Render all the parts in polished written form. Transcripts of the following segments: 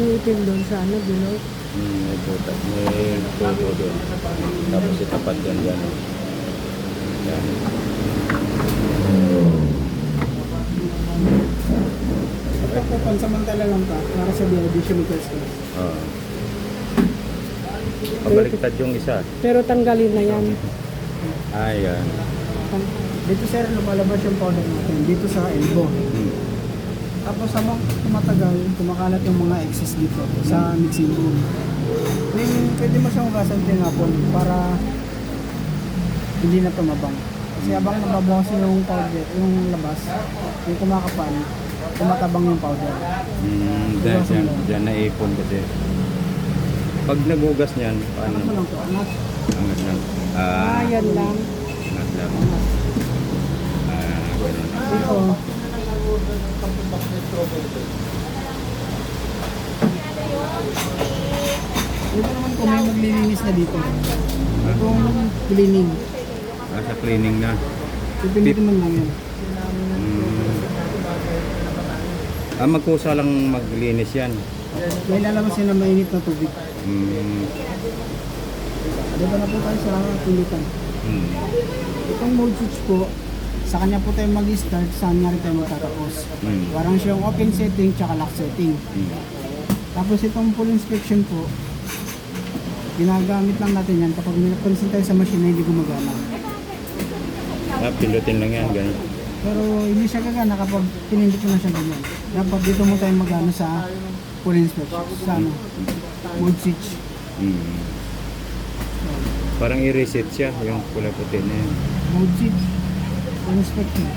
yung itim doon sa ano, bilog. May butas. May tubo doon. Tapos itapat yan dyan. Yan. Ito po, pansamantala lang ka, para sa diabetes mo test. Oo. Pabaliktad yung isa. Pero tanggalin na yan. Ayan. Dito sir, lumalabas yung powder natin, dito sa elbow. Tapos habang tumatagal, kumakalat yung mga excess dito sa mixing bowl. Then, pwede mo siyang hugasan tinapon para hindi na tumabang. Kasi habang nababawas yung powder, yung labas, yung kumakapal, tumatabang yung powder. Dahil dyan naipon kasi. Pag nagugas niyan, paano? Ano lang po, anak? Angat lang. Yan lang. Angat lang. Ganun. Dito, dito naman kung may maglilinis na dito. Itong cleaning. Sa cleaning na. Pipindutin mo lang yan. Magkusa lang maglinis yan. May lalabas yun na mainit na tubig. Dito na po tayo sa pilitan. Itong mode switch po, sa kanya po tayo mag-start, saan nga rin tayo matatapos. Parang siyang open setting tsaka lock setting. Tapos itong full inspection po, ginagamit lang natin yan kapag may napansin tayo sa machine na hindi gumagana. Pindutin lang yan, ganun. Pero hindi siya gagana kapag pinindot mo na siya ganyan. Dapat dito mo tayo magano sa full inspection, sa ano, mode switch. Parang i-reset siya, yung pula puti na yan. Mode switch, full inspection.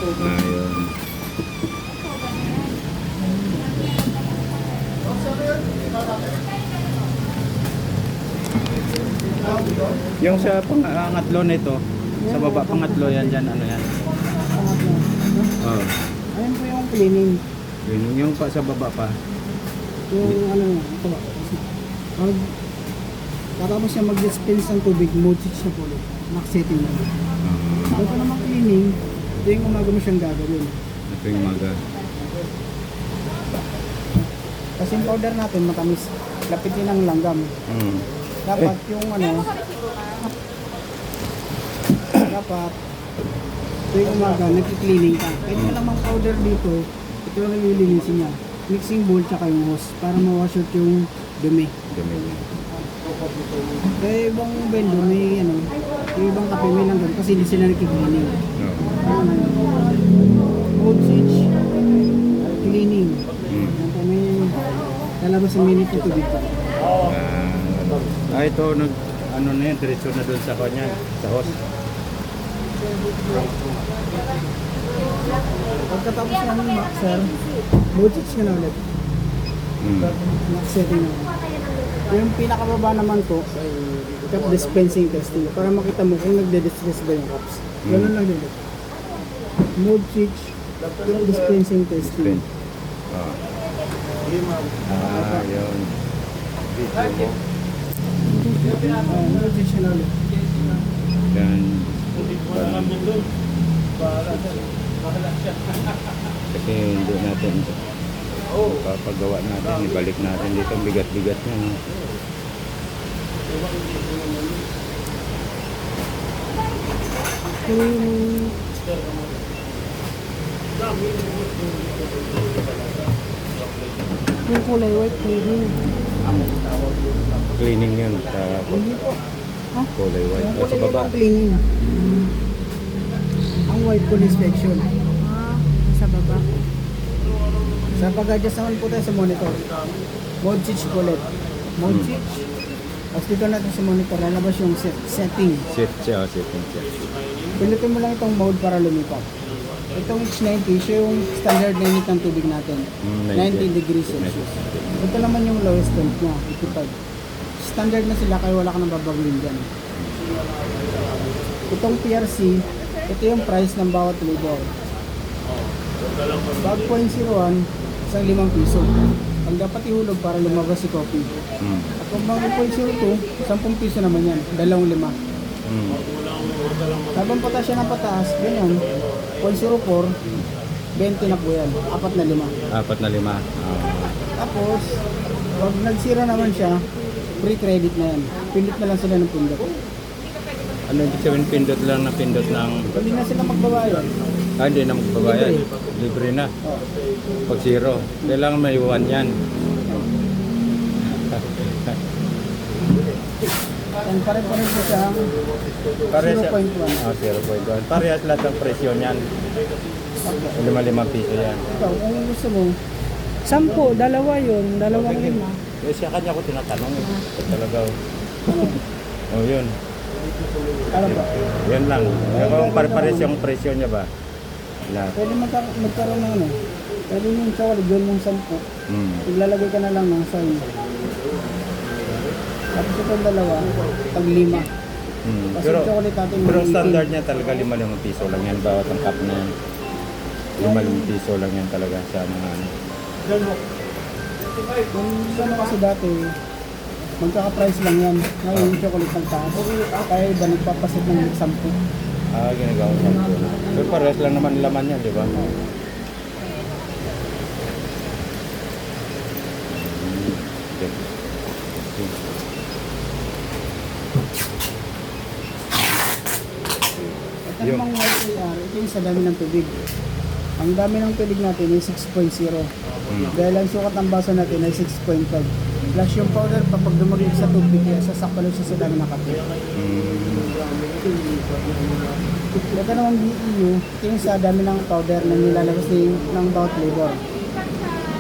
Ayun. Yung sa pangatlo nito, sa baba pangatlo yan dyan, ano yan? Pangatlo. Oh. Ayan po yung cleaning. Yung pa sa baba pa. Yung ano, ito ba? Pag katapos siya mag-dispense ng tubig, mode switch na po ulit. Lock-setting na. Ito naman cleaning, ito yung umaga mo siyang gagawin. Ito yung maga. Kasi yung powder natin matamis, lapitin ang langgam. Dapat yung ano, dapat ito yung umaga, nagki-cleaning ka. Kahit malamang powder dito, ito yung nililinisin niya. Mixing bowl tsaka yung hose para ma-wash out yung dumi. Dumi niya. Kaya ibang vendor may ano, yung ibang kape may langgam kasi hindi sila nagki-cleaning. Mode switch, cleaning. May lalabas ang minute ito dito. Ito, ano na yan, diretso na doon sa kanya, sa host. Pagkatapos namin sir, mode switch ka na ulit. Max setting na. Yung pinakababa naman po, cup dispensing testing. Para makita mo kung nagde-dispense ba yung cups. Ganun lang din. Mode switch, cup dispensing testing. Yun. Mode switch na ulit. Yan. Kasi hindi natin papagawa natin, ibalik natin dito, ang bigat-bigat niya. No? Yung kulay white, cleaning. Cleaning yun sa Hindi po. kulay white. Yung O sa baba. ang cleaning. Ang white full inspection. Sa baba. Sa pag-adjust naman po tayo sa monitor. Mode switch po ulit. Mode switch. Tapos dito natin sa monitor, lalabas yung setting. Set siya, setting siya. Pinutin mo lang itong mode para lumipat. Itong H90, siya yung standard na init ng tubig natin. 90 degrees Celsius. Ito naman yung lowest temp niya, 85. Standard na sila kaya wala ka nang babaglin dyan. Itong PRC, ito yung price ng bawat flavor. Bag 0.01, isang 5 piso. Ang dapat ihulog para lumabas si coffee. At kung bang 0.02, 10 piso naman yan, 2 lima. Habang pataas siya ng pataas, ganyan, 0.04, 20 na po yan. 4 na 5. 4 na 5. Tapos, pag nagsira naman siya, free credit na yan. Pindot na lang sila ng pindot. Ano ibig sabihin pindot lang na pindot ng... Hindi na sila magbabayad. Hindi na magbabayad. Libre na. Oh. Pag zero. Kailangan may 1 yan. And pare-pare po siya ang 0.1. 0.1. Parehas lahat ng presyo niyan. 5 piso yan. Ikaw, kung gusto mo, 10, dalawa yun, 2.5. Eh, siya kanya ko tinatanong. Talaga. Oh, yun. ano ba? Yan lang. Kung pare-pares yung presyo niya ba? Lahat. Pwede magkaroon ng ano. Pwede yung chocolate, gawin mong 10. Iglalagay ka na lang ng sign. Tapos itong dalawa, tag 5. Kasi Pero, yung chocolate natin, pero maliit. standard niya talaga 5 piso lang yan. Bawat ang cup na yan. 5 piso lang yan talaga sa mga ano. Yung ano kasi dati, magkaka-price lang yan. Ngayon yung chocolate nagtaas. Kaya iba nagpapasit ng 10. Ginagawa sa po na. Pero parehas lang naman laman yan, di ba? Ito namang YAR, ito yung sa dami ng tubig. Ang dami ng tubig natin ay 6.0. Dahil ang sukat ng baso natin ay 6.5. Plus yung powder, kapag dumaglig sa tubig, sasakpalo siya sa dami ng kape. Ito namang BEU, ito yung sa dami ng powder na nilalabas ng bawat flavor.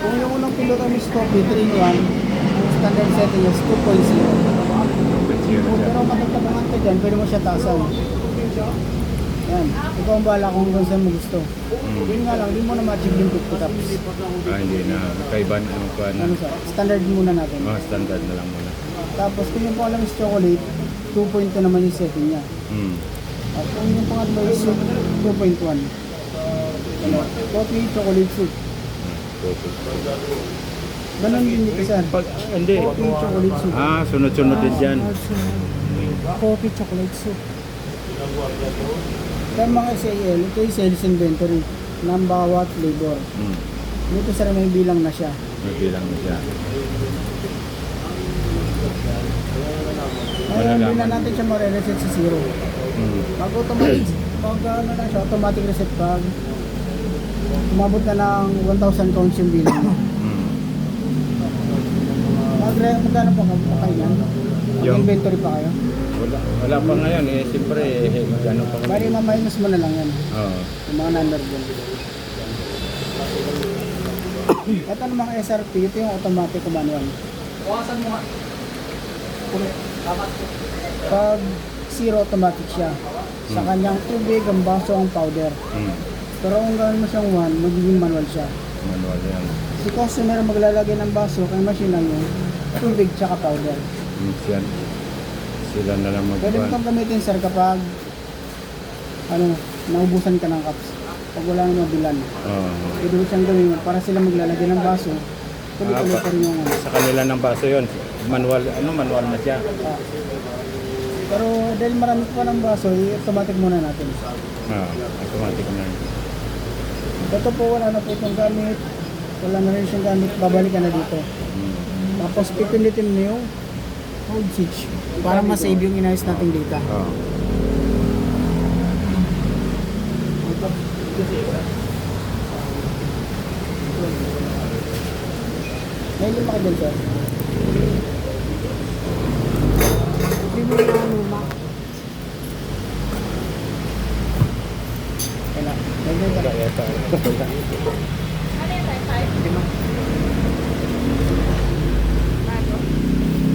Kung yung unang piloto Miss Coffee, 3-in-1, ang standard setting is 2.0. Pero matagtabangan ka dyan, pwede mo siya taasan. Yan. Ikaw ang bahala kung hanggang saan mo gusto. Yun nga lang, hindi mo na ma-achieve yung 50 cups. Hindi na. Kaiban ang kuha na. Ano sa? Standard muna natin. Standard na lang muna. Tapos kung yung pangalang is chocolate, 2.2 naman yung setting niya. At kung yung pangatlo is soup, 2.1. Ano? Coffee, chocolate soup. Ganon din dito sir. Hindi. Coffee, chocolate soup. Sunod-sunod din dyan. Coffee, chocolate soup. Kaya mga SAL, ito yung sales inventory ng bawat flavor. Dito sir may bilang na siya. May bilang na siya. Ngayon, hindi na natin siya ma-reset sa 0. Pag automatic, pag ano na siya, automatic reset pag umabot na ng 1,000 counts yung bilang. Magkano po kayo yan? Yung- Inventory pa kayo? Wala pa ngayon eh. Siyempre, ano pa Bari ma-minus mo na lang yan. Oo. Yung mga number dyan. Ito namang SRP, ito yung automatic o manual. Pag 0 automatic siya. Sa kanyang tubig, ang baso, ang powder. Pero kung gawin mo siyang 1, magiging manual siya. Manual yan. Si customer maglalagay ng baso, kay machine lang yung tubig tsaka powder. Yan. Sila na lang Pwede mo magkuhan. itong gamitin sir kapag naubusan ka ng cups. Pag wala nang mabilan. Pwede mo siyang gawin para sila maglalagay ng baso. Tuloy-tuloy pa rin yung ano. Sa kanila ng baso yun. Manual, manual na siya. Pero dahil marami pa ng baso, i-automatic muna natin. Automatic na. Ito po wala na po itong gamit. Wala na rin siyang gamit. Babalikan na dito. Tapos pipindutin mo yung hold switch para ma-save yung inayos nating data. May lima ka dyan sir. Hindi mo na luma. Kailan? May lima ka. Lima.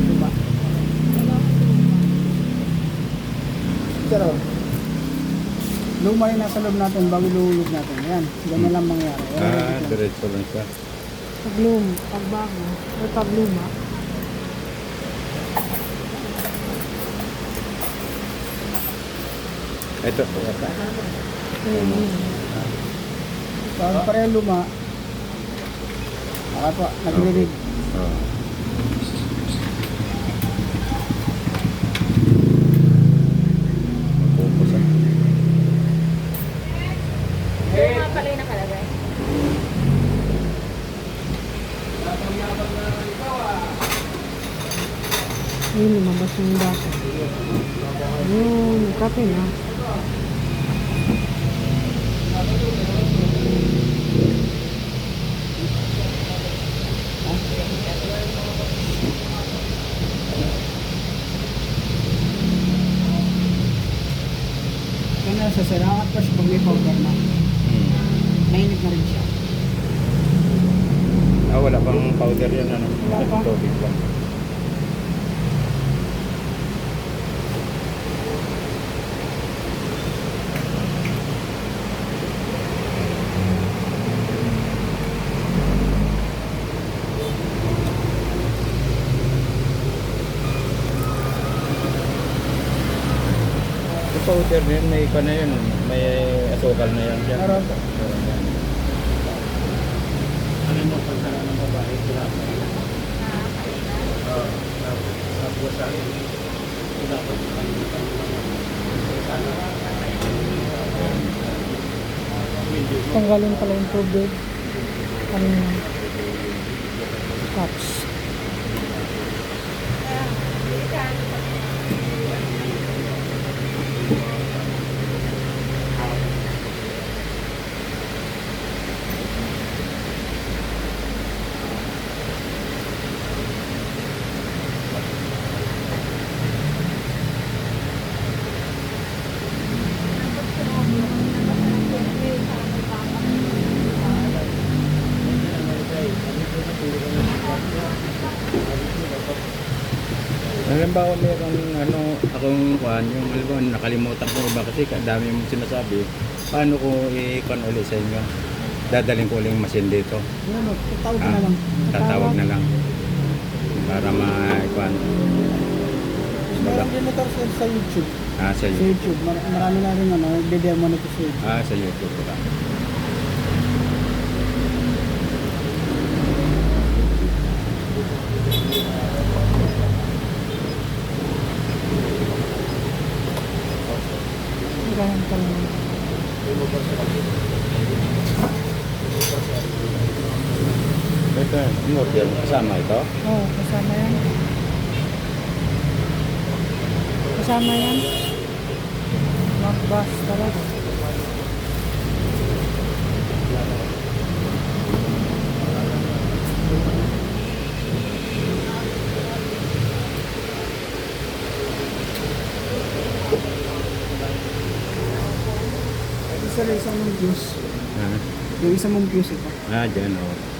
Lima. Pero, luma yung nasa loob natin bago luhulog natin. Ayan, ganyan lang mangyari. Ayan, Diretso lang siya. Pagbago, o pagluma. Ito. Pag pareho luma, po, nagre-read. Focus. Luma pala yung nakalagay. Yun, lumabas yung data. Yung kape na. Kaya nasa sir, ang at first pag may powder na, Hmm. mainit na rin siya. Ah, wala pang powder yan, ano? Wala pa. Tubig lang. Yung powder na yun, may iba na yun. May asukal na yan dyan. Meron po. Meron yan. Ano mo pagka ng babae sila sa pusa dapat Tanggalin pala yung tubig. Kanina. Cups. Halimbawa meron ano, akong kuhan, yung halimbawa nakalimutan ko iba kasi dami mong sinasabi. Paano ko i-con ulit sa inyo? Dadaling ko ulit yung machine dito. Ano, tatawag na lang. Tatawag na lang. Para ma-kuhan. Meron din ito sir sa YouTube. Ah, sa Sa YouTube. YouTube, marami na rin ano, nagde-demo nito sa YouTube. Ah, sa YouTube ko lang. Ganyan pala. Ito, model. Kasama ito? Oo, kasama yan. Kasama yan. Makbas talaga. Ito sir, isang mong fuse. Ah, Yung isang mong fuse ito. ah dyan, oh.